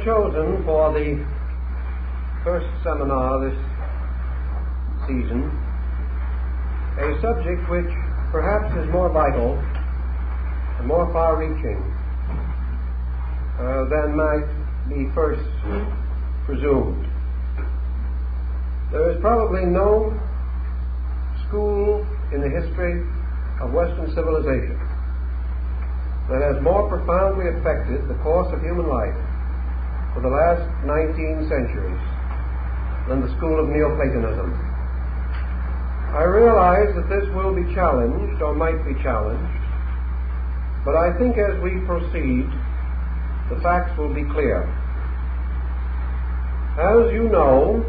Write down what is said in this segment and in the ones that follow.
chosen for the first seminar this season a subject which perhaps is more vital and more far-reaching than might be first presumed. There is probably no school in the history of Western civilization that has more profoundly affected the course of human life for the last 19 centuries than the school of Neoplatonism. I realize that this will be challenged, or might be challenged, but I think as we proceed, the facts will be clear. As you know,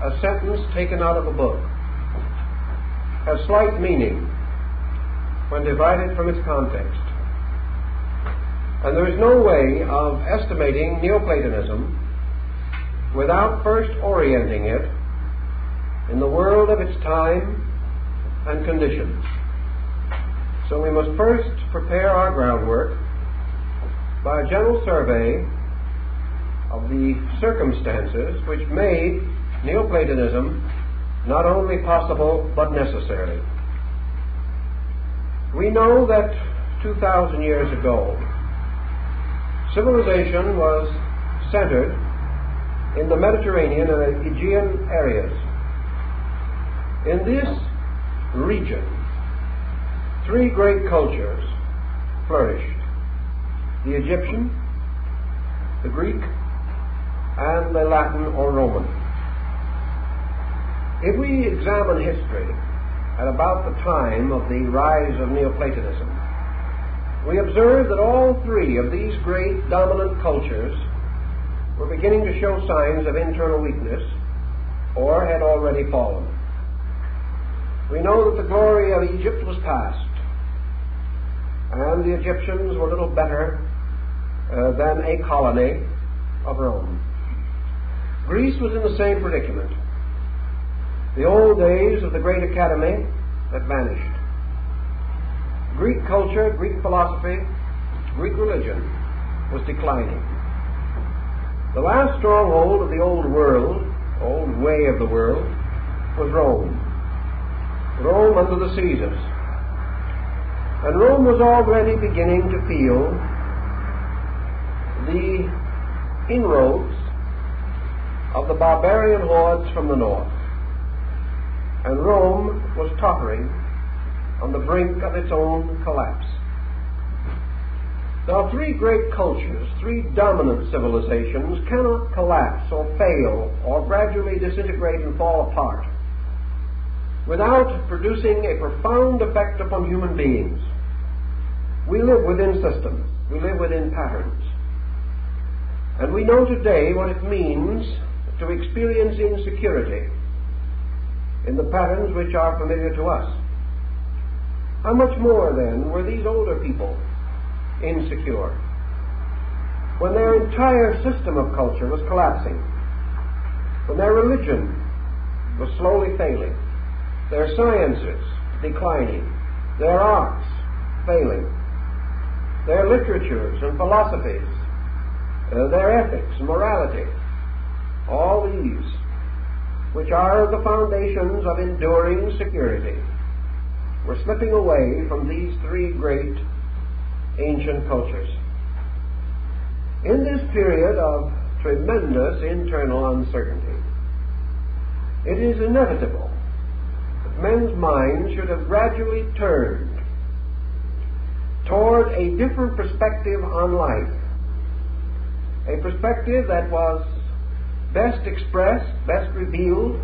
a sentence taken out of a book has slight meaning when divided from its context. And there is no way of estimating Neoplatonism without first orienting it in the world of its time and conditions. So we must first prepare our groundwork by a general survey of the circumstances which made Neoplatonism not only possible but necessary. We know that 2,000 years ago, civilization was centered in the Mediterranean and Aegean areas. In this region, three great cultures flourished: the Egyptian, the Greek, and the Latin or Roman. If we examine history at about the time of the rise of Neoplatonism, we observe that all three of these great dominant cultures were beginning to show signs of internal weakness or had already fallen. We know that the glory of Egypt was past, and the Egyptians were little better than a colony of Rome. Greece was in the same predicament. The old days of the great academy had vanished. Greek culture, Greek philosophy, Greek religion was declining. The last stronghold of the old world, old way of the world, was Rome. Rome under the Caesars. And Rome was already beginning to feel the inroads of the barbarian hordes from the north. And Rome was tottering on the brink of its own collapse. Now, three great cultures, three dominant civilizations cannot collapse or fail or gradually disintegrate and fall apart without producing a profound effect upon human beings. We live within systems. We live within patterns. And we know today what it means to experience insecurity in the patterns which are familiar to us. How much more, then, were these older people insecure when their entire system of culture was collapsing, when their religion was slowly failing, their sciences declining, their arts failing, their literatures and philosophies, their ethics and morality, all these, which are the foundations of enduring security, were slipping away from these three great ancient cultures. In this period of tremendous internal uncertainty, it is inevitable that men's minds should have gradually turned toward a different perspective on life, a perspective that was best expressed, best revealed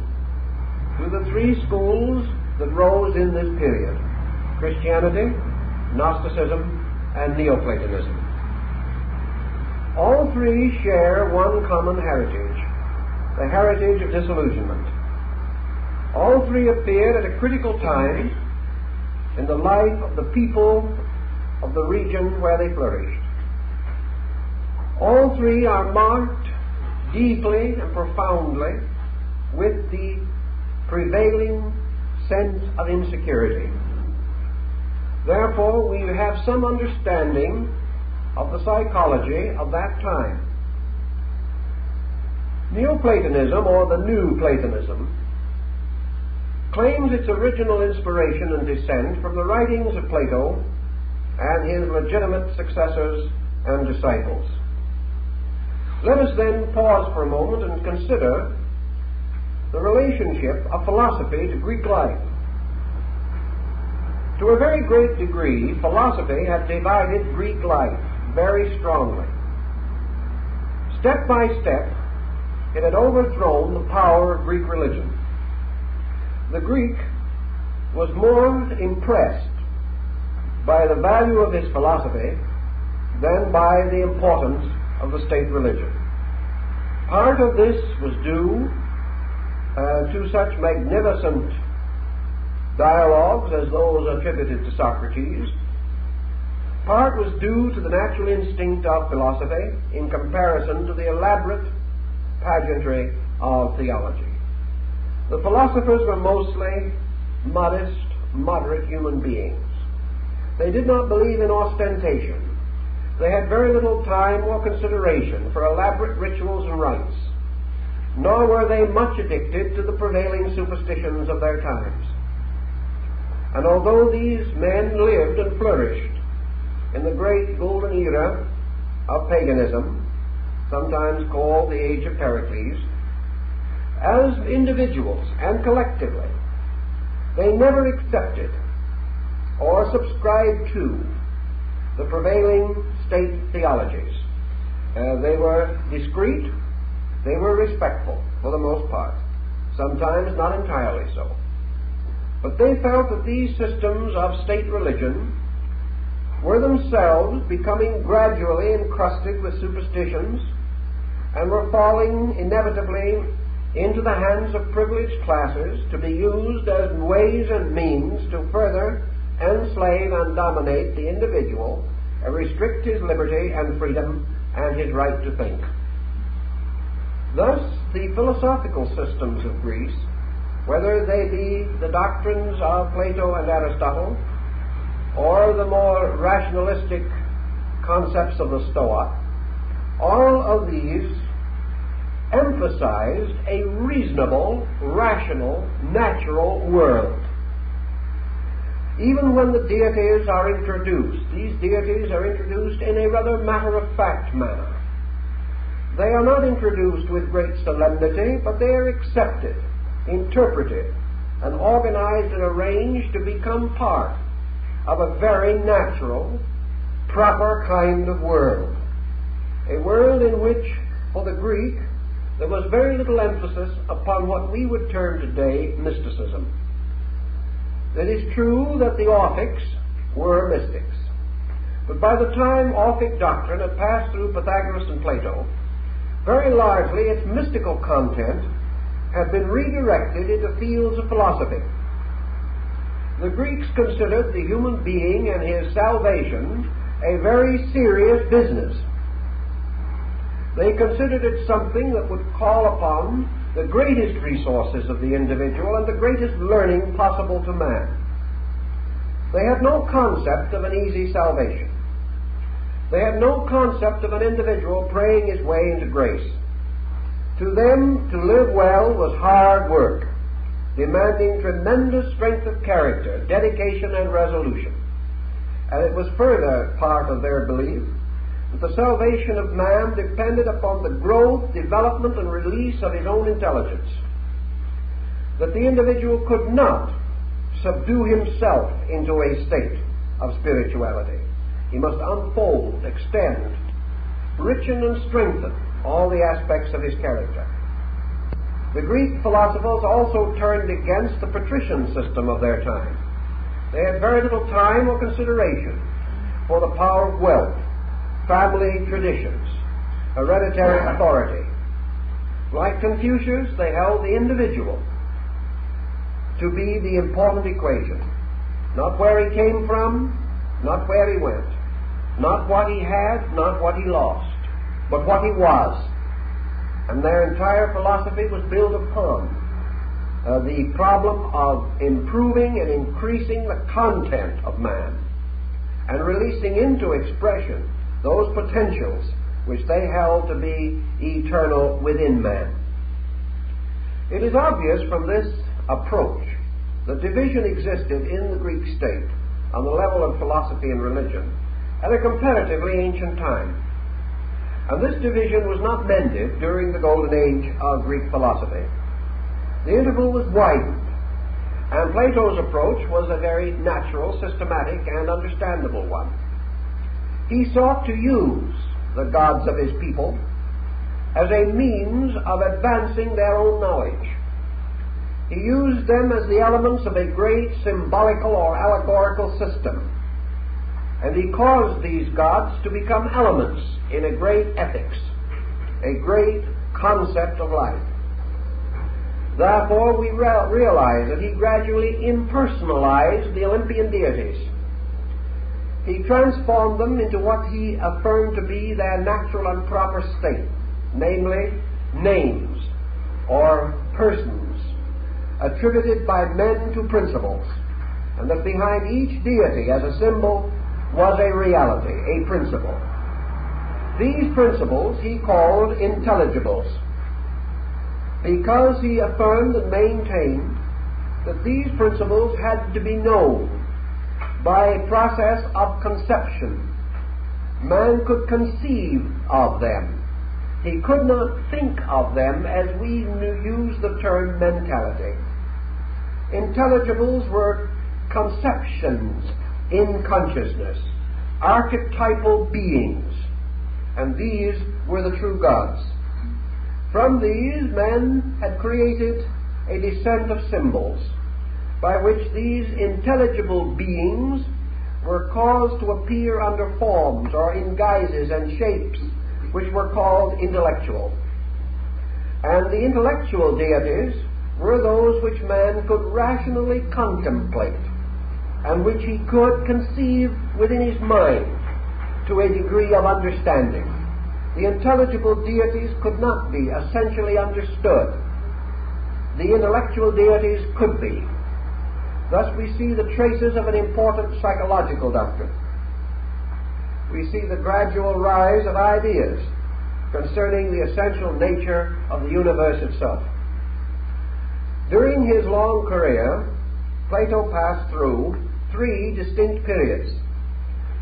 through the three schools that rose in this period: Christianity, Gnosticism, and Neoplatonism. All three share one common heritage, the heritage of disillusionment. All three appeared at a critical time in the life of the people of the region where they flourished. All three are marked deeply and profoundly with the prevailing sense of insecurity. Therefore, we have some understanding of the psychology of that time. Neoplatonism, or the New Platonism, claims its original inspiration and descent from the writings of Plato and his legitimate successors and disciples. Let us then pause for a moment and consider the relationship of philosophy to Greek life. To a very great degree, philosophy had divided Greek life very strongly. Step by step, it had overthrown the power of Greek religion. The Greek was more impressed by the value of his philosophy than by the importance of the state religion. Part of this was due to such magnificent dialogues as those attributed to Socrates. Part was due to the natural instinct of philosophy in comparison to the elaborate pageantry of theology. The philosophers were mostly modest, moderate human beings. They did not believe in ostentation. They had very little time or consideration for elaborate rituals and rites, nor were they much addicted to the prevailing superstitions of their times. And although these men lived and flourished in the great golden era of paganism, sometimes called the Age of Pericles, as individuals and collectively, they never accepted or subscribed to the prevailing state theologies. They were discreet, they were respectful for the most part, sometimes not entirely so. But they felt that these systems of state religion were themselves becoming gradually encrusted with superstitions and were falling inevitably into the hands of privileged classes to be used as ways and means to further enslave and dominate the individual and restrict his liberty and freedom and his right to think. Thus, the philosophical systems of Greece, whether they be the doctrines of Plato and Aristotle, or the more rationalistic concepts of the Stoa, all of these emphasized a reasonable, rational, natural world. Even when the deities are introduced, these deities are introduced in a rather matter-of-fact manner. They are not introduced with great solemnity, but they are accepted, interpreted, and organized and arranged to become part of a very natural, proper kind of world. A world in which, for the Greek, there was very little emphasis upon what we would term today mysticism. It is true that the Orphics were mystics, but by the time Orphic doctrine had passed through Pythagoras and Plato, very largely its mystical content had been redirected into fields of philosophy. The Greeks considered the human being and his salvation a very serious business. They considered it something that would call upon the greatest resources of the individual and the greatest learning possible to man. They had no concept of an easy salvation. They had no concept of an individual praying his way into grace. To them, to live well was hard work, demanding tremendous strength of character, dedication, and resolution. And it was further part of their belief that the salvation of man depended upon the growth, development, and release of his own intelligence. That the individual could not subdue himself into a state of spirituality. He must unfold, extend, richen, and strengthen all the aspects of his character. The Greek philosophers also turned against the patrician system of their time. They had very little time or consideration for the power of wealth, family traditions, hereditary authority. Like Confucius, they held the individual to be the important equation. Not where he came from, not where he went, not what he had, not what he lost, but what he was. And their entire philosophy was built upon the problem of improving and increasing the content of man and releasing into expression those potentials which they held to be eternal within man. It is obvious from this approach that division existed in the Greek state on the level of philosophy and religion at a comparatively ancient time. And this division was not mended during the golden age of Greek philosophy. The interval was widened, and Plato's approach was a very natural, systematic, and understandable one. He sought to use the gods of his people as a means of advancing their own knowledge. He used them as the elements of a great symbolical or allegorical system, and he caused these gods to become elements in a great ethics, a great concept of life. Therefore, we realize that he gradually impersonalized the Olympian deities. He transformed them into what he affirmed to be their natural and proper state, namely, names or persons attributed by men to principles, and that behind each deity as a symbol was a reality, a principle. These principles he called intelligibles, because he affirmed and maintained that these principles had to be known by a process of conception. Man could conceive of them. He could not think of them as we use the term mentality. Intelligibles were conceptions in consciousness, archetypal beings, and these were the true gods. From these, men had created a descent of symbols by which these intelligible beings were caused to appear under forms or in guises and shapes which were called intellectual. And the intellectual deities were those which man could rationally contemplate and which he could conceive within his mind to a degree of understanding. The intelligible deities could not be essentially understood. The intellectual deities could be. Thus we see the traces of an important psychological doctrine. We see the gradual rise of ideas concerning the essential nature of the universe itself. During his long career, Plato passed through three distinct periods.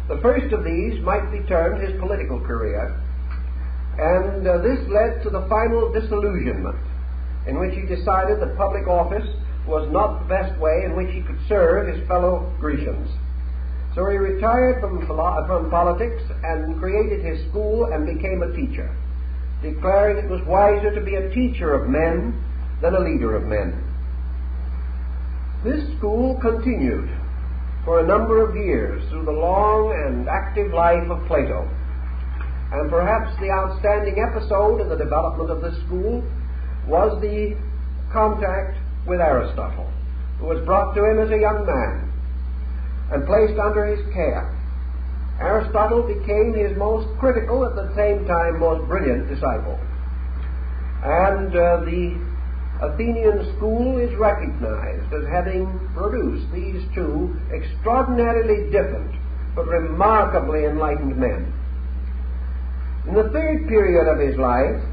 The first of these might be termed his political career, and this led to the final disillusionment, in which he decided that public office was not the best way in which he could serve his fellow Grecians. So he retired from politics and created his school and became a teacher, declaring it was wiser to be a teacher of men than a leader of men. This school continued for a number of years through the long and active life of Plato. And perhaps the outstanding episode in the development of this school was the contact with Aristotle, who was brought to him as a young man and placed under his care. Aristotle became his most critical, at the same time most brilliant disciple. And the Athenian school is recognized as having produced these two extraordinarily different but remarkably enlightened men. In the third period of his life,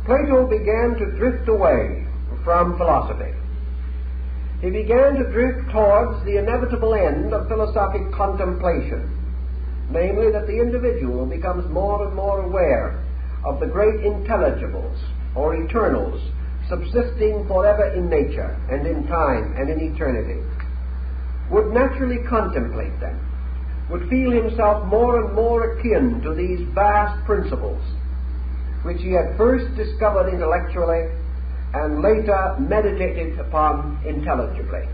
Plato began to drift away from philosophy. He began to drift towards the inevitable end of philosophic contemplation, namely that the individual becomes more and more aware of the great intelligibles or eternals subsisting forever in nature and in time and in eternity, would naturally contemplate them, would feel himself more and more akin to these vast principles which he had first discovered intellectually and later meditated upon intelligibly.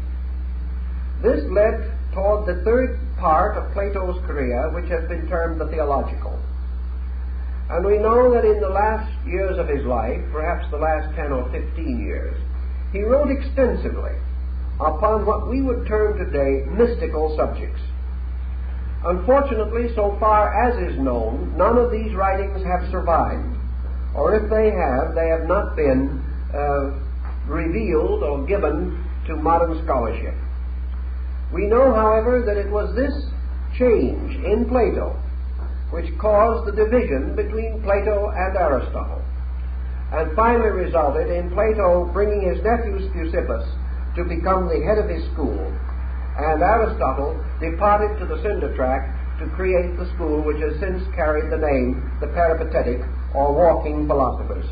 This led toward the third part of Plato's career, which has been termed the theological. And we know that in the last years of his life, perhaps the last 10 or 15 years, he wrote extensively upon what we would term today mystical subjects. Unfortunately, so far as is known, none of these writings have survived, or if they have not been revealed or given to modern scholarship. We know, however, that it was this change in Plato which caused the division between Plato and Aristotle. and finally resulted in Plato bringing his nephew Speusippus to become the head of his school, and Aristotle departed to the cinder track to create the school which has since carried the name the Peripatetic, or walking philosophers,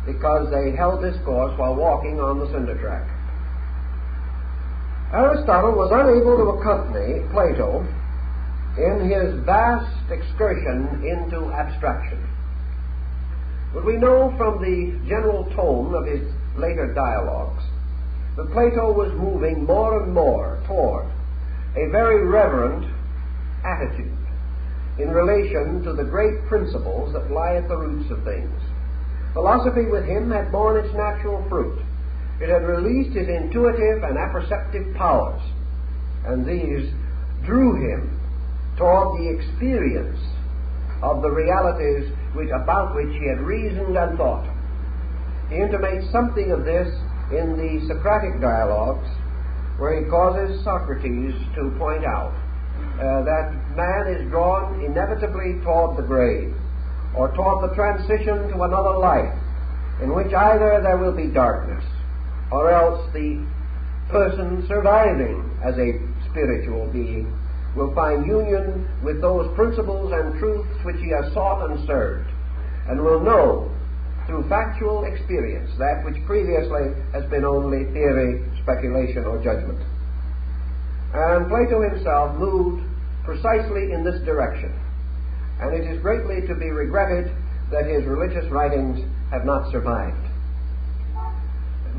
because they held discourse while walking on the cinder track. Aristotle was unable to accompany Plato in his vast excursion into abstraction. But we know from the general tone of his later dialogues that Plato was moving more and more toward a very reverent attitude in relation to the great principles that lie at the roots of things. Philosophy with him had borne its natural fruit. It had released his intuitive and apperceptive powers, and these drew him toward the experience of the realities about which he had reasoned and thought. He intimates something of this in the Socratic dialogues, where he causes Socrates to point out that man is drawn inevitably toward the grave, or toward the transition to another life, in which either there will be darkness, or else the person surviving as a spiritual being will find union with those principles and truths which he has sought and served, and will know through factual experience that which previously has been only theory, speculation, or judgment. And Plato himself moved precisely in this direction, and it is greatly to be regretted that his religious writings have not survived.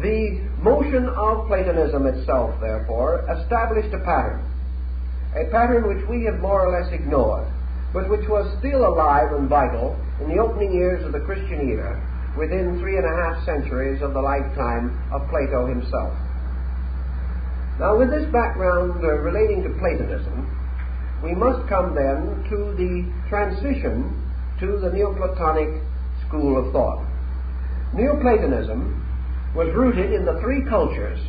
The motion of Platonism itself, therefore, established a pattern which we have more or less ignored, but which was still alive and vital in the opening years of the Christian era, within 3.5 centuries of the lifetime of Plato himself. Now, with this background relating to Platonism, we must come then to the transition to the Neoplatonic school of thought. Neoplatonism was rooted in the three cultures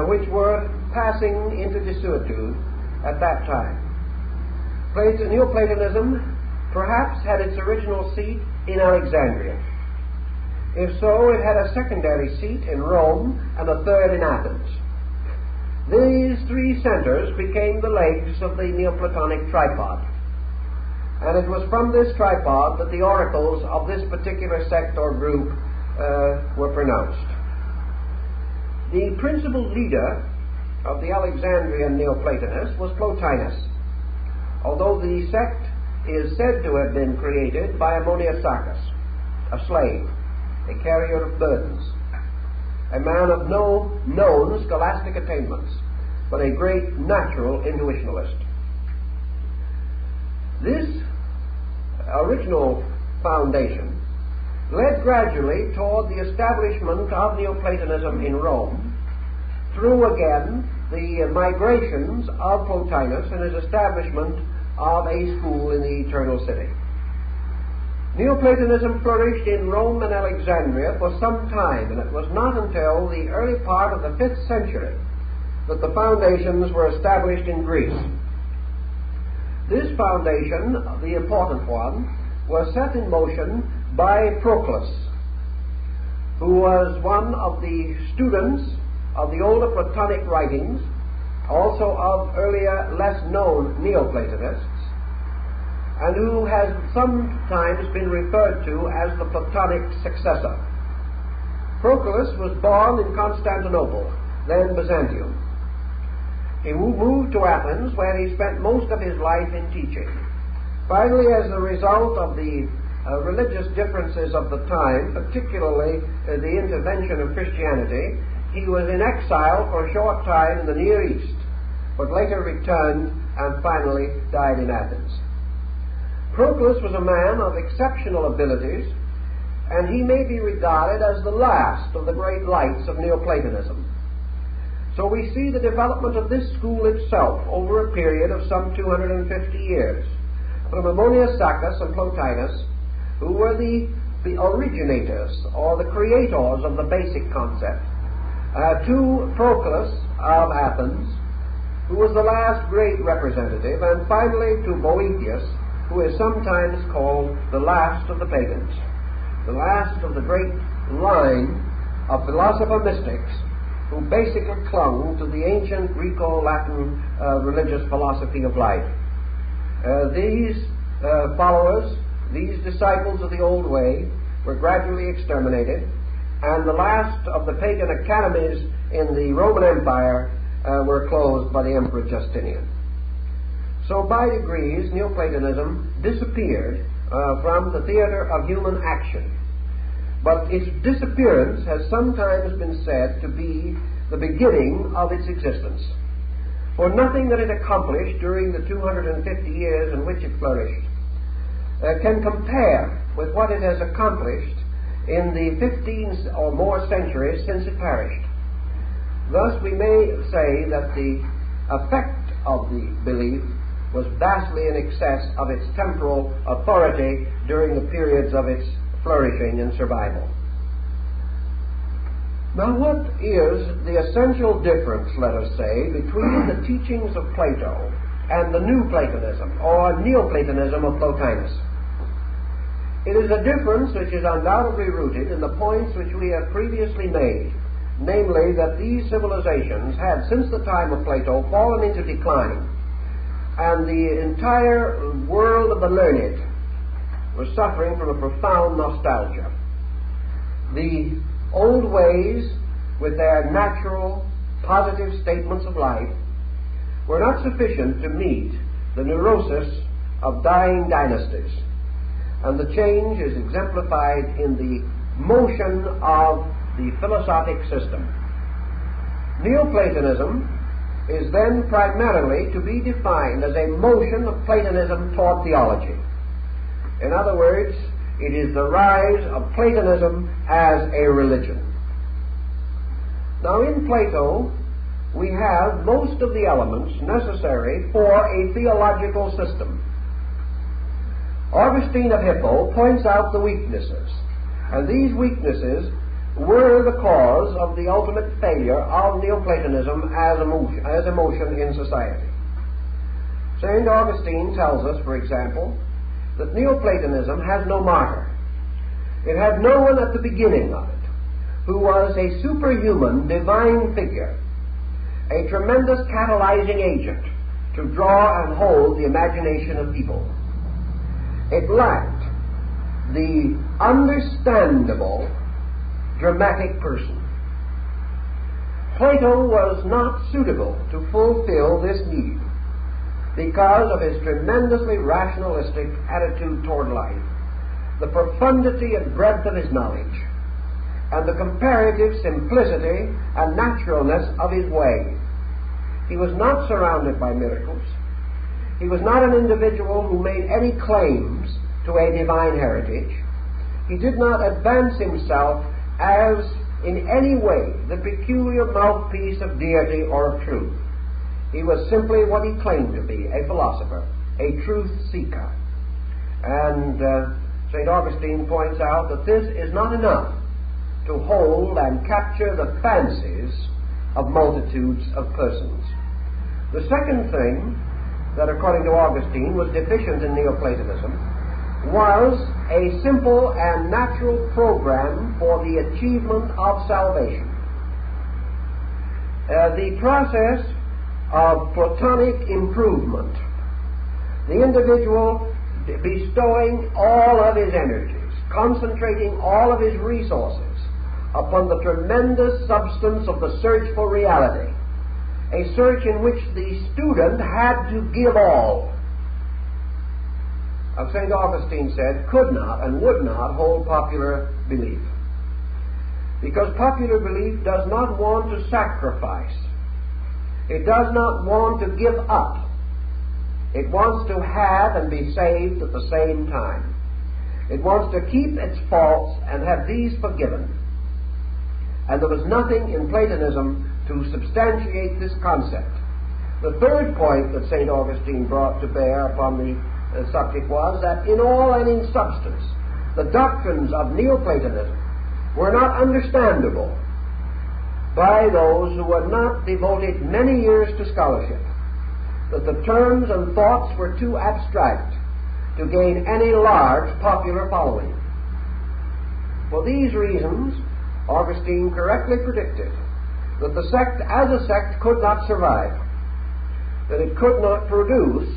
which were passing into desuetude at that time. Neoplatonism perhaps had its original seat in Alexandria. If so, it had a secondary seat in Rome and a third in Athens. These three centers became the legs of the Neoplatonic tripod, and it was from this tripod that the oracles of this particular sect or group were pronounced. The principal leader of the Alexandrian Neoplatonists was Plotinus, although the sect is said to have been created by Ammoniusacus, a slave, a carrier of burdens, a man of no known scholastic attainments, but a great natural intuitionalist. This original foundation led gradually toward the establishment of Neoplatonism in Rome, through again the migrations of Plotinus and his establishment of a school in the Eternal City. Neoplatonism flourished in Rome and Alexandria for some time, and it was not until the early part of the 5th century that the foundations were established in Greece. This foundation, the important one, was set in motion by Proclus, who was one of the students of the older Platonic writings, also of earlier, less known Neoplatonists, and who has sometimes been referred to as the Platonic successor. Proclus was born in Constantinople, then Byzantium. He moved to Athens, where he spent most of his life in teaching. Finally, as a result of the religious differences of the time, particularly the intervention of Christianity, he was in exile for a short time in the Near East, but later returned and finally died in Athens. Proclus was a man of exceptional abilities, and he may be regarded as the last of the great lights of Neoplatonism. So we see the development of this school itself over a period of some 250 years, from Ammoniusacus and Plotinus, who were the originators or the creators of the basic concept, to Proclus of Athens, who was the last great representative, and finally to Boethius, who is sometimes called the last of the pagans. the last of the great line of philosopher-mystics who basically clung to the ancient Greco-Latin religious philosophy of life. These followers, these disciples of the old way, were gradually exterminated, and the last of the pagan academies in the Roman Empire were closed by the Emperor Justinian. So by degrees, Neoplatonism disappeared from the theater of human action. But its disappearance has sometimes been said to be the beginning of its existence. For nothing that it accomplished during the 250 years in which it flourished can compare with what it has accomplished in the 15 or more centuries since it perished. Thus we may say that the effect of the belief was vastly in excess of its temporal authority during the periods of its flourishing and survival. Now, what is the essential difference, let us say, between the teachings of Plato and the New Platonism, or Neoplatonism of Plotinus? It is a difference which is undoubtedly rooted in the points which we have previously made, namely that these civilizations had, since the time of Plato, fallen into decline, and the entire world of the learned was suffering from a profound nostalgia. The old ways, with their natural, positive statements of life, were not sufficient to meet the neurosis of dying dynasties, and the change is exemplified in the motion of the philosophic system. Neoplatonism is then primarily to be defined as a motion of Platonism toward theology. In other words, it is the rise of Platonism as a religion. Now, in Plato, we have most of the elements necessary for a theological system. Augustine of Hippo points out the weaknesses, and these weaknesses were the cause of the ultimate failure of Neoplatonism as a motion in society. St. Augustine tells us, for example, that Neoplatonism has no martyr. It had no one at the beginning of it who was a superhuman divine figure, a tremendous catalyzing agent to draw and hold the imagination of people. It lacked the understandable dramatic person. Plato was not suitable to fulfill this need because of his tremendously rationalistic attitude toward life, the profundity and breadth of his knowledge, and the comparative simplicity and naturalness of his way. He was not surrounded by miracles. He was not an individual who made any claims to a divine heritage. He did not advance himself as in any way the peculiar mouthpiece of deity or of truth. He was simply what he claimed to be, a philosopher, a truth seeker. And St. Augustine points out that this is not enough to hold and capture the fancies of multitudes of persons. The second thing that, according to Augustine, was deficient in Neoplatonism was a simple and natural program for the achievement of salvation. The process of Platonic improvement, the individual bestowing all of his energies, concentrating all of his resources upon the tremendous substance of the search for reality, a search in which the student had to give all, as St. Augustine said, could not and would not hold popular belief. Because popular belief does not want to sacrifice. It does not want to give up. It wants to have and be saved at the same time. It wants to keep its faults and have these forgiven. And there was nothing in Platonism to substantiate this concept. The third point that St. Augustine brought to bear upon the subject was that in all and in substance, the doctrines of Neoplatonism were not understandable by those who had not devoted many years to scholarship, that the terms and thoughts were too abstract to gain any large popular following. For these reasons, Augustine correctly predicted that the sect as a sect could not survive, that it could not produce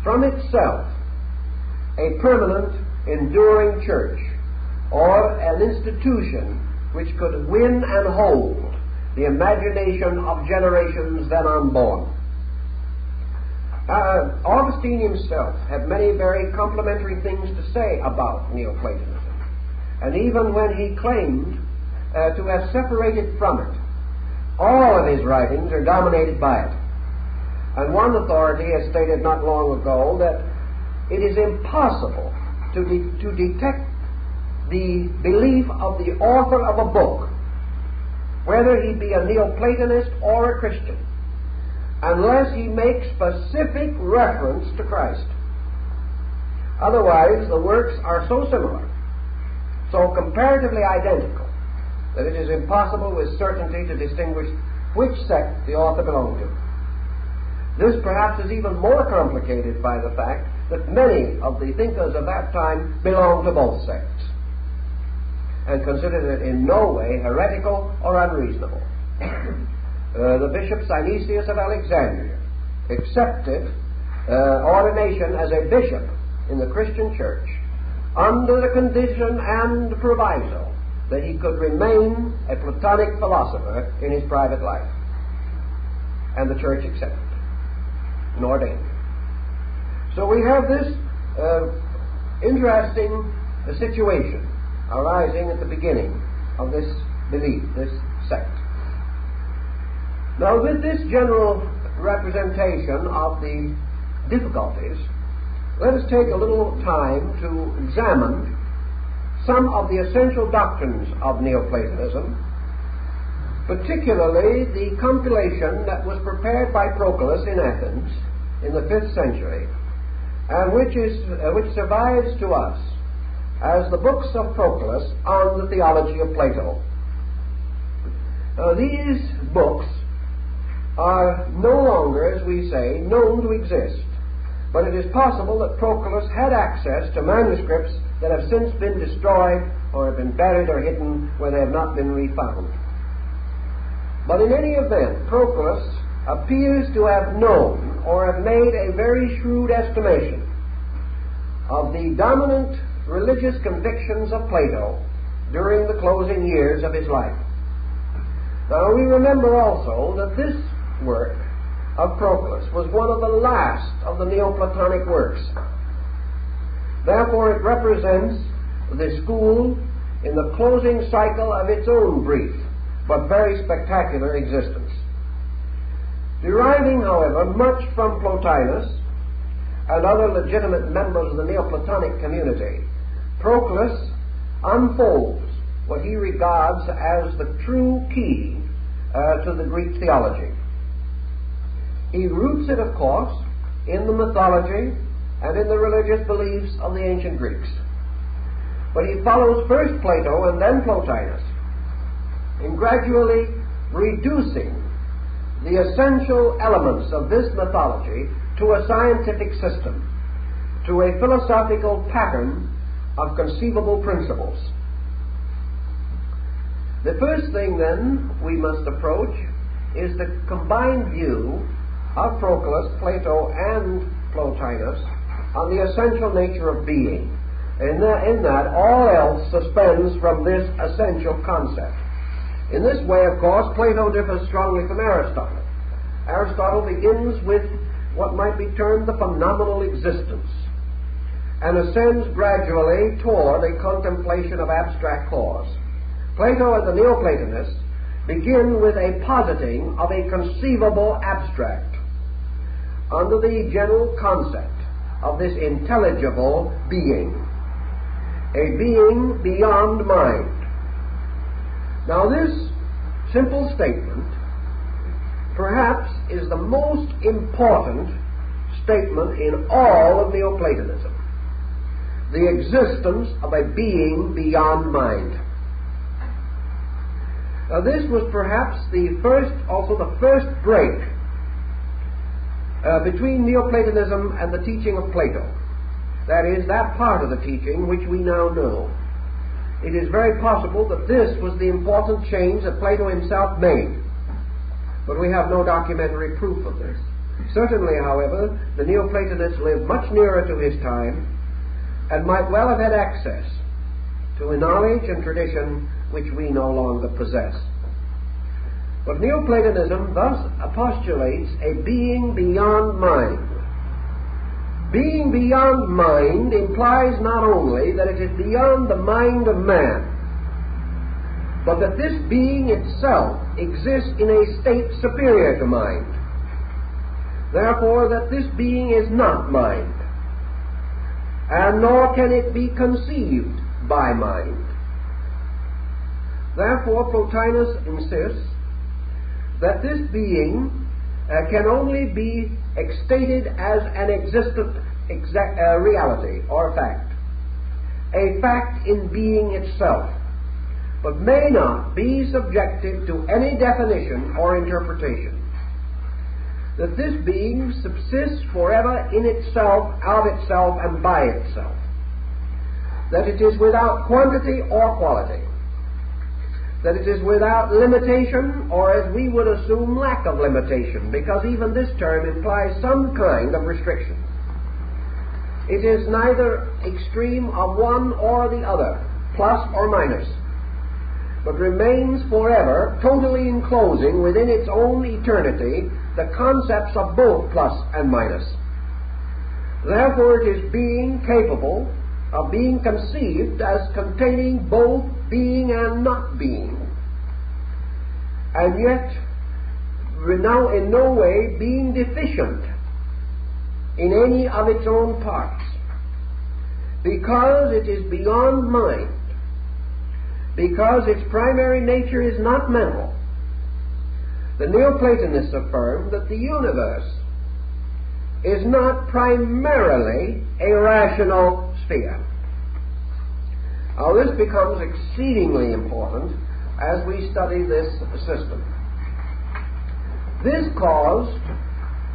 from itself a permanent, enduring church or an institution which could win and hold the imagination of generations then unborn. Augustine himself had many very complimentary things to say about Neoplatonism, and even when he claimed to have separated from it, all of his writings are dominated by it. And one authority has stated not long ago that it is impossible to detect the belief of the author of a book, whether he be a Neoplatonist or a Christian, unless he makes specific reference to Christ. Otherwise, the works are so similar, so comparatively identical, that it is impossible with certainty to distinguish which sect the author belonged to. This perhaps is even more complicated by the fact that many of the thinkers of that time belonged to both sects and considered it in no way heretical or unreasonable. The Bishop Synesius of Alexandria accepted ordination as a bishop in the Christian church under the condition and proviso that he could remain a Platonic philosopher in his private life. And the church accepted and ordained him. So we have this interesting situation arising at the beginning of this belief, this sect. Now, with this general representation of the difficulties, let us take a little time to examine some of the essential doctrines of Neoplatonism, particularly the compilation that was prepared by Proclus in Athens in the 5th century, and which survives to us as the books of Proclus on the theology of Plato. Now, these books are no longer, as we say, known to exist, but it is possible that Proclus had access to manuscripts that have since been destroyed or have been buried or hidden where they have not been refound. But in any event, Proclus appears to have known or have made a very shrewd estimation of the dominant religious convictions of Plato during the closing years of his life. Now, we remember also that this work of Proclus was one of the last of the Neoplatonic works. Therefore, it represents the school in the closing cycle of its own brief but very spectacular existence. Deriving, however, much from Plotinus and other legitimate members of the Neoplatonic community, Proclus unfolds what he regards as the true key to the Greek theology. He roots it, of course, in the mythology and in the religious beliefs of the ancient Greeks. But he follows first Plato and then Plotinus in gradually reducing the essential elements of this mythology to a scientific system, to a philosophical pattern of conceivable principles. The first thing, then, we must approach is the combined view of Proclus, Plato, and Plotinus on the essential nature of being. In that, all else suspends from this essential concept. In this way, of course, Plato differs strongly from Aristotle. Aristotle begins with what might be termed the phenomenal existence and ascends gradually toward a contemplation of abstract cause. Plato and the Neoplatonists begin with a positing of a conceivable abstract under the general concept of this intelligible being, a being beyond mind. Now, this simple statement perhaps is the most important statement in all of Neoplatonism: the existence of a being beyond mind. Now, this was perhaps also the first break between Neoplatonism and the teaching of Plato. That is, that part of the teaching which we now know. It is very possible that this was the important change that Plato himself made, but we have no documentary proof of this. Certainly, however, the Neoplatonists lived much nearer to his time and might well have had access to a knowledge and tradition which we no longer possess. But Neoplatonism thus postulates a being beyond mind. Being beyond mind implies not only that it is beyond the mind of man, but that this being itself exists in a state superior to mind. Therefore, that this being is not mind, and nor can it be conceived by mind. Therefore, Plotinus insists that this being can only be stated as an existent reality or fact, a fact in being itself, but may not be subjected to any definition or interpretation. That this being subsists forever in itself, of itself, and by itself. That it is without quantity or quality. That it is without limitation, or as we would assume, lack of limitation, because even this term implies some kind of restriction. It is neither extreme of one or the other, plus or minus, but remains forever totally enclosing within its own eternity the concepts of both plus and minus. Therefore, it is being capable of being conceived as containing both being and not being, and yet now in no way being deficient in any of its own parts, because it is beyond mind, because its primary nature is not mental. The Neoplatonists affirm that the universe is not primarily a rational sphere. Now, this becomes exceedingly important as we study this system. This caused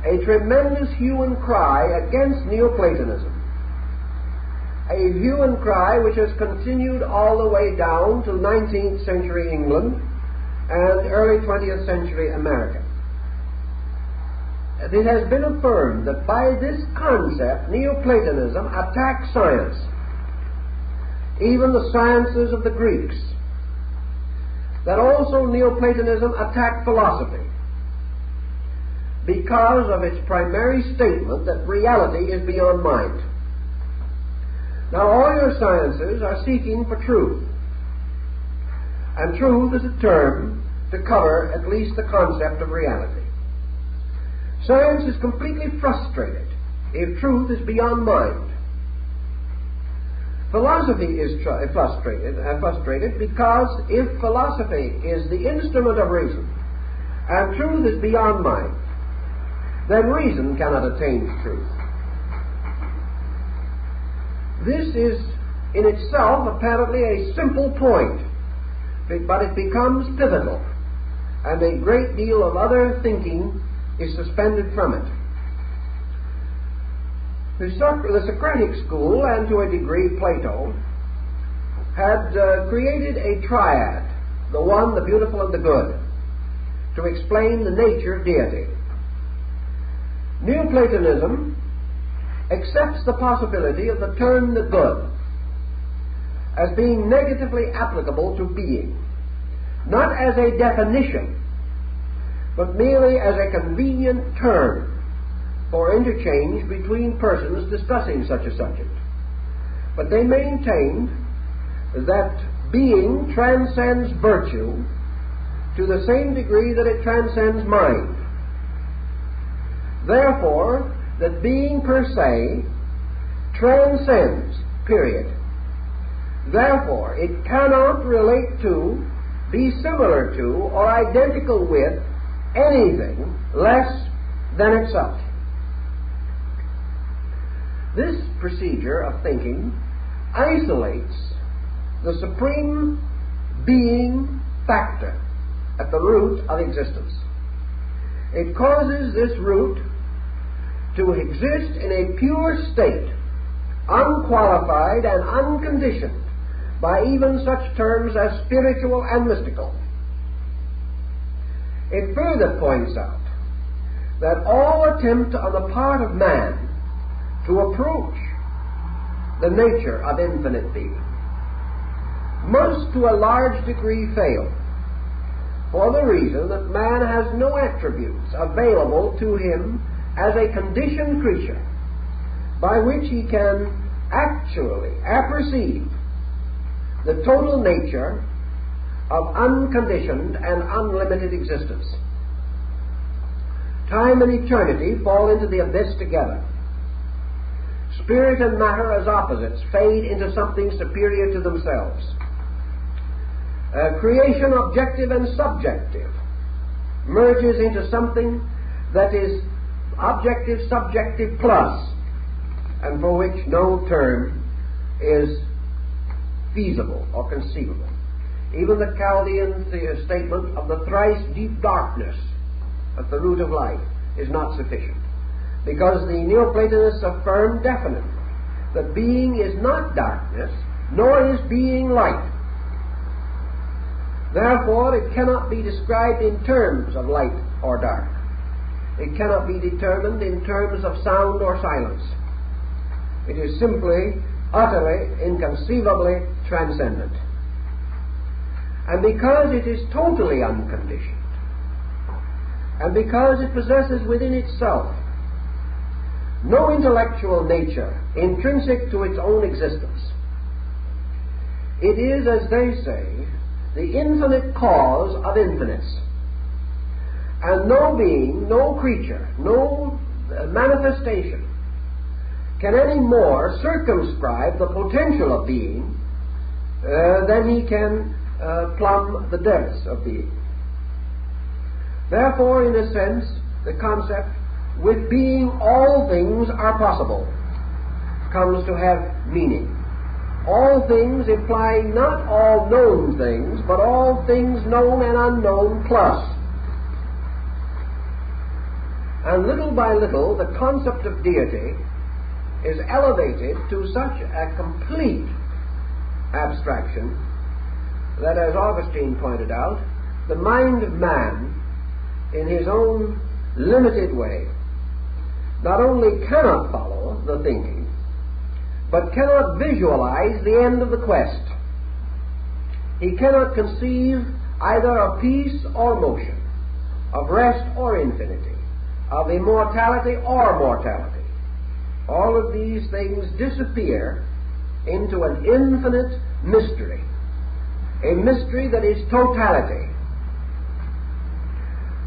a tremendous hue and cry against Neoplatonism, a hue and cry which has continued all the way down to 19th century England and early 20th century America. It has been affirmed that by this concept Neoplatonism attacks science, even the sciences of the Greeks, that also Neoplatonism attacked philosophy because of its primary statement that reality is beyond mind. Now, all your sciences are seeking for truth, and truth is a term to cover at least the concept of reality. Science is completely frustrated if truth is beyond mind. Philosophy is frustrated because if philosophy is the instrument of reason and truth is beyond mind, then reason cannot attain to truth. This is in itself apparently a simple point, but it becomes pivotal, and a great deal of other thinking is suspended from it. The Socratic school, and to a degree Plato, had created a triad, the one, the beautiful, and the good, to explain the nature of deity. Neoplatonism accepts the possibility of the term the good as being negatively applicable to being, not as a definition, but merely as a convenient term for interchange between persons discussing such a subject. But they maintained that being transcends virtue to the same degree that it transcends mind. Therefore, that being per se transcends, period. Therefore, it cannot relate to, be similar to, or identical with anything less than itself. This procedure of thinking isolates the supreme being factor at the root of existence. It causes this root to exist in a pure state, unqualified and unconditioned, by even such terms as spiritual and mystical. It further points out that all attempt on the part of man to approach the nature of infinite being must to a large degree fail, for the reason that man has no attributes available to him as a conditioned creature by which he can actually apperceive the total nature of unconditioned and unlimited existence. Time and eternity fall into the abyss together. Spirit and matter as opposites fade into something superior to themselves. Creation, objective and subjective, merges into something that is objective, subjective plus, and for which no term is feasible or conceivable. Even the Chaldean statement of the thrice deep darkness at the root of life is not sufficient, because the Neoplatonists affirm definitely that being is not darkness, nor is being light. Therefore, it cannot be described in terms of light or dark. It cannot be determined in terms of sound or silence. It is simply, utterly, inconceivably transcendent. And because it is totally unconditioned, and because it possesses within itself no intellectual nature intrinsic to its own existence, it is, as they say, the infinite cause of infinites. And no being, no creature, no manifestation can any more circumscribe the potential of being than he can plumb the depths of being. Therefore, in a sense, the concept, with being all things are possible, comes to have meaning. All things implying not all known things, but all things known and unknown plus. And little by little, the concept of deity is elevated to such a complete abstraction that, as Augustine pointed out, the mind of man, in his own limited way, not only cannot follow the thinking, but cannot visualize the end of the quest. He cannot conceive either of peace or motion, of rest or infinity, of immortality or mortality. All of these things disappear into an infinite mystery, a mystery that is totality.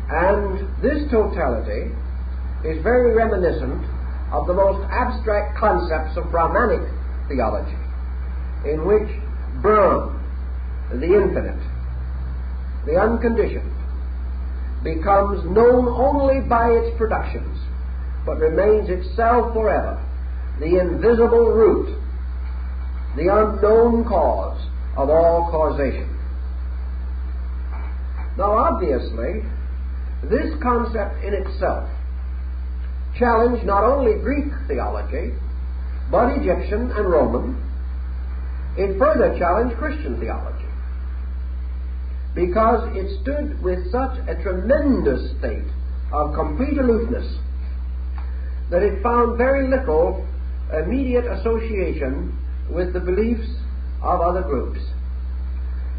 And this totality is very reminiscent of the most abstract concepts of Brahmanic theology, in which Brahm, the infinite, the unconditioned, becomes known only by its productions, but remains itself forever, the invisible root, the unknown cause of all causation. Now, obviously, this concept in itself challenged not only Greek theology, but Egyptian and Roman. It further challenged Christian theology, because it stood with such a tremendous state of complete aloofness that it found very little immediate association with the beliefs of other groups.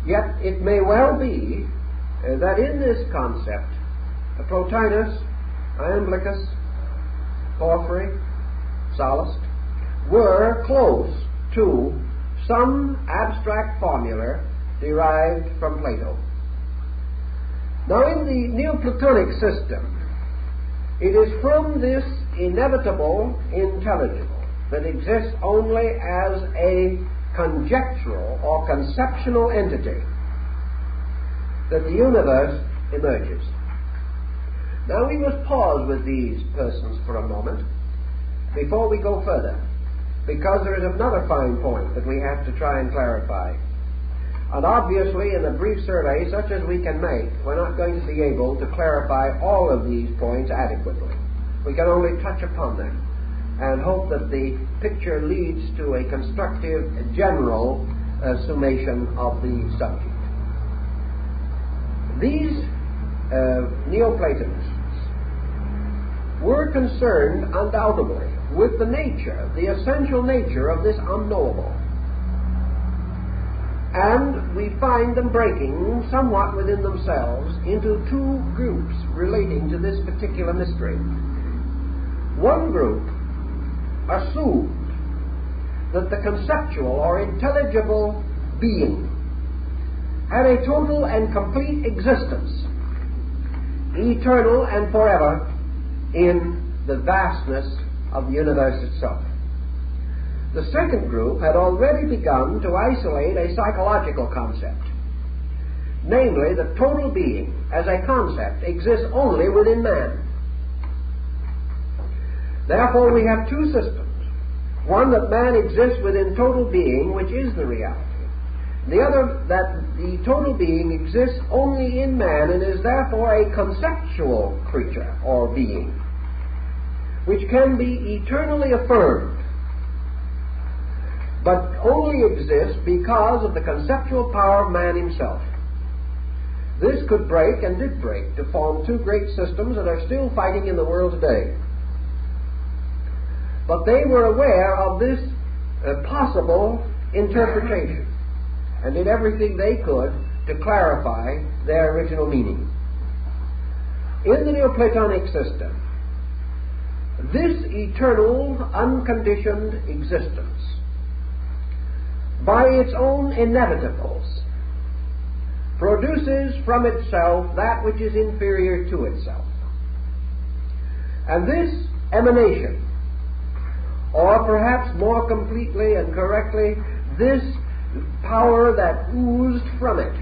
Yet it may well be that in this concept, Plotinus, Iamblichus, Porphyry, Sallust, were close to some abstract formula derived from Plato. Now, in the Neoplatonic system, it is from this inevitable intelligible that exists only as a conjectural or conceptual entity that the universe emerges. Now, we must pause with these persons for a moment before we go further, because there is another fine point that we have to try and clarify. And obviously, in a brief survey such as we can make, we're not going to be able to clarify all of these points adequately. We can only touch upon them and hope that the picture leads to a constructive general summation of the subject. These Neoplatonists were concerned undoubtedly with the nature, the essential nature of this unknowable. And we find them breaking somewhat within themselves into two groups relating to this particular mystery. One group assumed that the conceptual or intelligible being had a total and complete existence, eternal and forever, in the vastness of the universe itself. The second group had already begun to isolate a psychological concept, namely that total being as a concept exists only within man. Therefore we have two systems. One, that man exists within total being, which is the reality. The other, that the total being exists only in man and is therefore a conceptual creature or being, which can be eternally affirmed, but only exists because of the conceptual power of man himself. This could break, and did break, to form two great systems that are still fighting in the world today. But they were aware of this possible interpretation and did everything they could to clarify their original meaning. In the Neoplatonic system, this eternal, unconditioned existence, by its own inevitables, produces from itself that which is inferior to itself. And this emanation, or perhaps more completely and correctly, this power that oozed from it,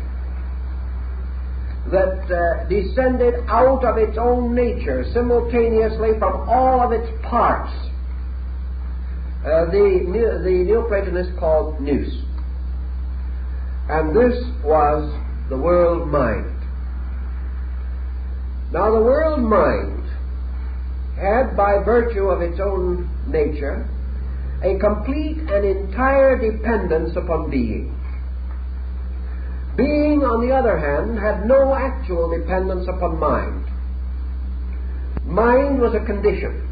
that descended out of its own nature simultaneously from all of its parts, the Neoplatonists called nous. And this was the world mind. Now the world mind had, by virtue of its own nature, a complete and entire dependence upon being. Being, on the other hand, had no actual dependence upon mind. Mind was a condition.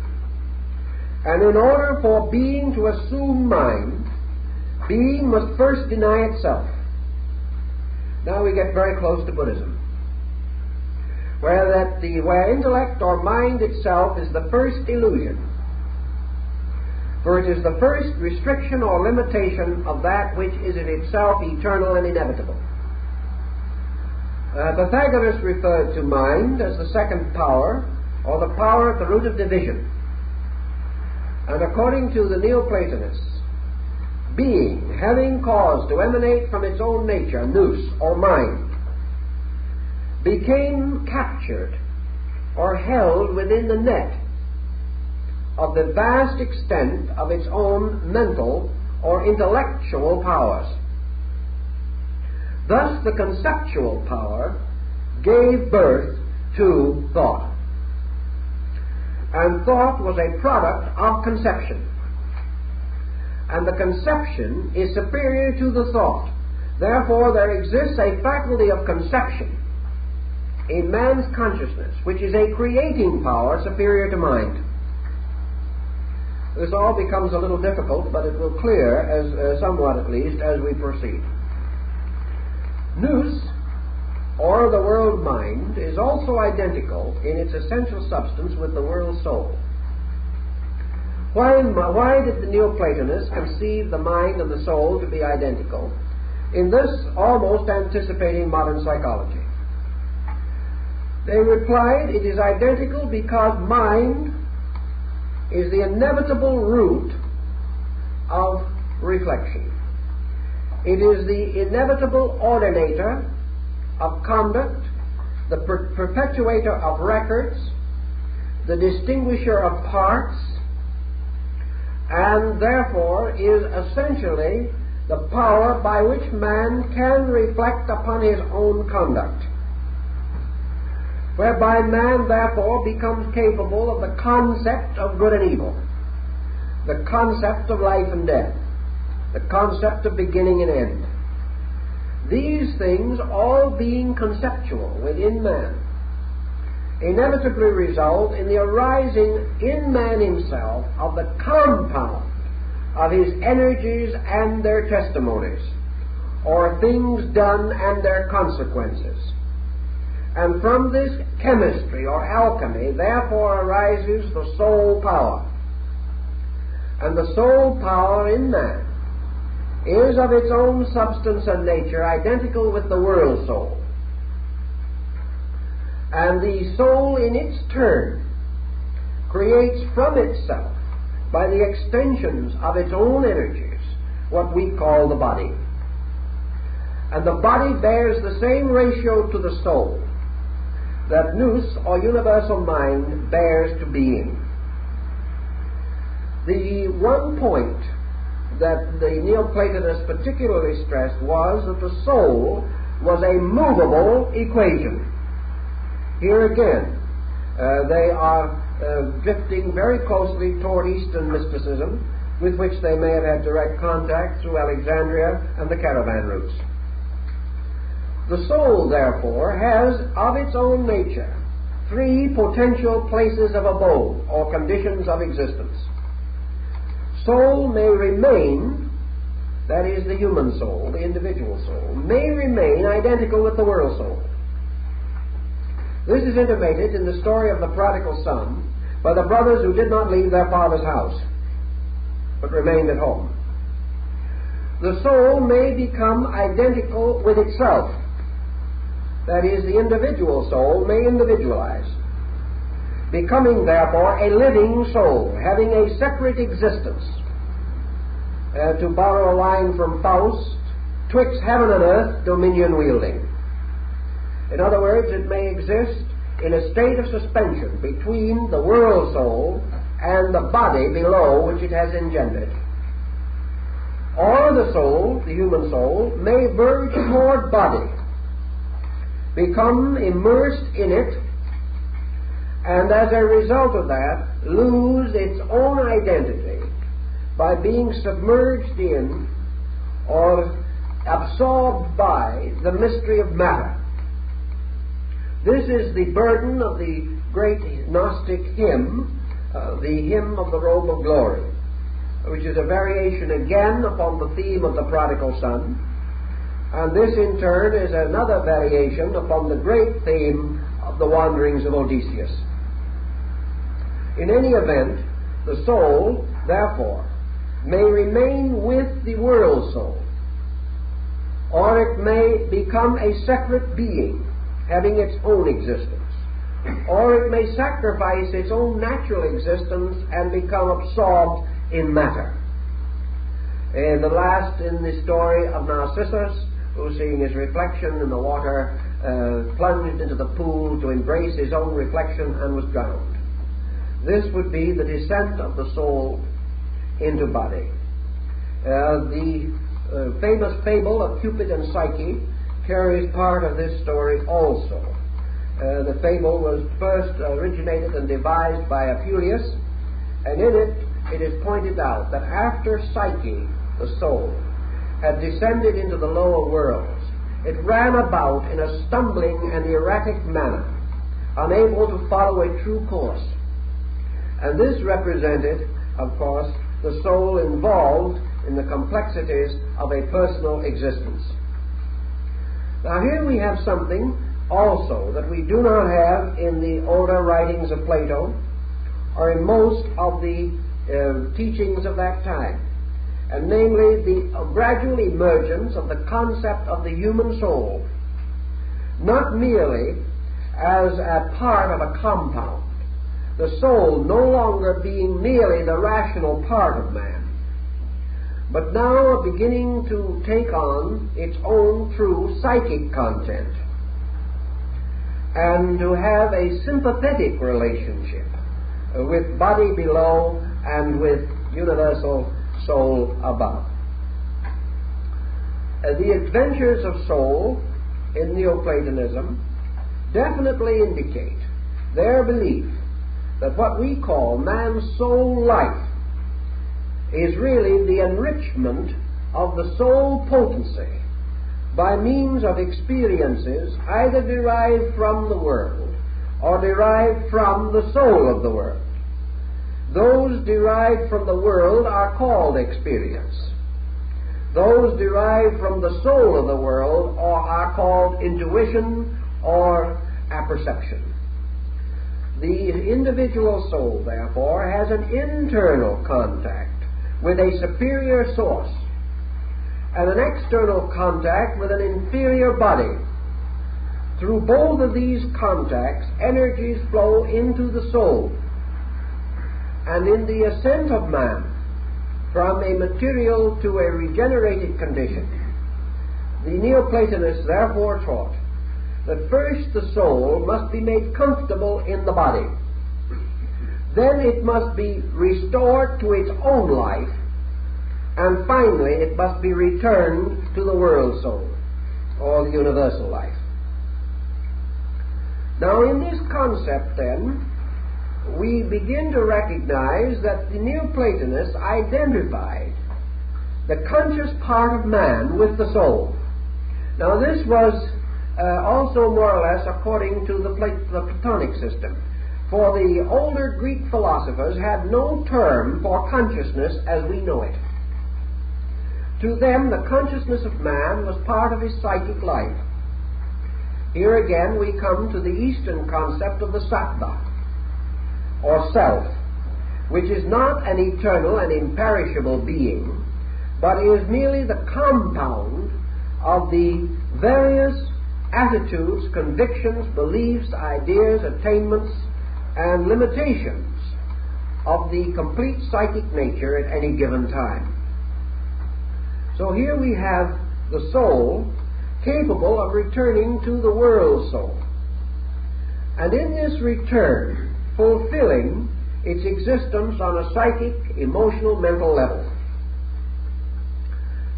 And in order for being to assume mind, being must first deny itself. Now we get very close to Buddhism, where intellect or mind itself is the first illusion. For it is the first restriction or limitation of that which is in itself eternal and inevitable. Pythagoras referred to mind as the second power, or the power at the root of division. And according to the Neoplatonists, being, having cause to emanate from its own nature, nous, or mind, became captured or held within the net of the vast extent of its own mental or intellectual powers. Thus the conceptual power gave birth to thought. And thought was a product of conception. And the conception is superior to the thought. Therefore there exists a faculty of conception in man's consciousness, which is a creating power superior to mind. This all becomes a little difficult, but it will clear, as somewhat at least, as we proceed. Nous, or the world mind, is also identical in its essential substance with the world soul. Why did the Neoplatonists conceive the mind and the soul to be identical? In this, almost anticipating modern psychology. They replied, it is identical because mind is the inevitable root of reflection. It is the inevitable ordinator of conduct, the perpetuator of records, the distinguisher of parts, and therefore is essentially the power by which man can reflect upon his own conduct, whereby man therefore becomes capable of the concept of good and evil, the concept of life and death, the concept of beginning and end. these things, all being conceptual within man, inevitably result in the arising in man himself of the compound of his energies and their testimonies, or things done and their consequences. And from this chemistry or alchemy therefore arises the soul power. And the soul power in man is of its own substance and nature identical with the world soul. And the soul in its turn creates from itself, by the extensions of its own energies, what we call the body. And the body bears the same ratio to the soul that nous, or universal mind, bears to being. The one point that the Neoplatonists particularly stressed was that the soul was a movable equation. Here again, they are drifting very closely toward Eastern mysticism, with which they may have had direct contact through Alexandria and the caravan routes. The soul, therefore, has of its own nature three potential places of abode, or conditions of existence. Soul may remain, that is the human soul, the individual soul, may remain identical with the world soul. This is intimated in the story of the prodigal son by the brothers who did not leave their father's house, but remained at home. The soul may become identical with itself. That is, the individual soul may individualize, becoming therefore a living soul, having a separate existence. To borrow a line from Faust, twixt heaven and earth, dominion wielding. In other words, it may exist in a state of suspension between the world soul and the body below which it has engendered. Or the soul, the human soul, may verge toward body, become immersed in it, and as a result of that, lose its own identity by being submerged in or absorbed by the mystery of matter. This is the burden of the great Gnostic hymn, the hymn of the robe of glory, which is a variation again upon the theme of the prodigal son. And this in turn is another variation upon the great theme of the wanderings of Odysseus. In any event, the soul, therefore, may remain with the world soul, or it may become a separate being, having its own existence, or it may sacrifice its own natural existence and become absorbed in matter. The last in the story of Narcissus, who, seeing his reflection in the water, plunged into the pool to embrace his own reflection and was drowned. This would be the descent of the soul into body. The famous fable of Cupid and Psyche carries part of this story also. The fable was first originated and devised by Apuleius, and in it is pointed out that after Psyche, the soul, had descended into the lower worlds, it ran about in a stumbling and erratic manner, unable to follow a true course. And this represented, of course, the soul involved in the complexities of a personal existence. Now here we have something also that we do not have in the older writings of Plato, or in most of the teachings of that time, and namely the gradual emergence of the concept of the human soul, not merely as a part of a compound, the soul no longer being merely the rational part of man, but now beginning to take on its own true psychic content, and to have a sympathetic relationship with body below and with universal soul above. The adventures of soul in Neoplatonism definitely indicate their belief that what we call man's soul life is really the enrichment of the soul potency by means of experiences either derived from the world or derived from the soul of the world. Those derived from the world are called experience. Those derived from the soul of the world are called intuition or apperception. The individual soul, therefore, has an internal contact with a superior source and an external contact with an inferior body. Through both of these contacts, energies flow into the soul. And in the ascent of man from a material to a regenerated condition, the Neoplatonists therefore taught that first the soul must be made comfortable in the body. Then it must be restored to its own life, and finally it must be returned to the world soul, or the universal life. Now in this concept then, we begin to recognize that the Neoplatonists identified the conscious part of man with the soul. Now this was also more or less according to the Platonic system. For the older Greek philosophers had no term for consciousness as we know it. To them, the consciousness of man was part of his psychic life. Here again we come to the Eastern concept of the sattva, or self, which is not an eternal and imperishable being, but is merely the compound of the various attitudes, convictions, beliefs, ideas, attainments, and limitations of the complete psychic nature at any given time. So here we have the soul capable of returning to the world soul, and in this return fulfilling its existence on a psychic, emotional, mental level.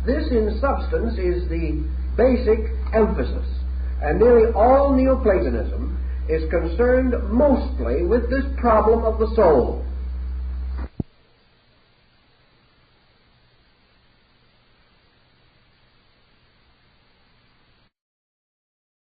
This in substance is the basic emphasis, and nearly all Neoplatonism is concerned mostly with this problem of the soul.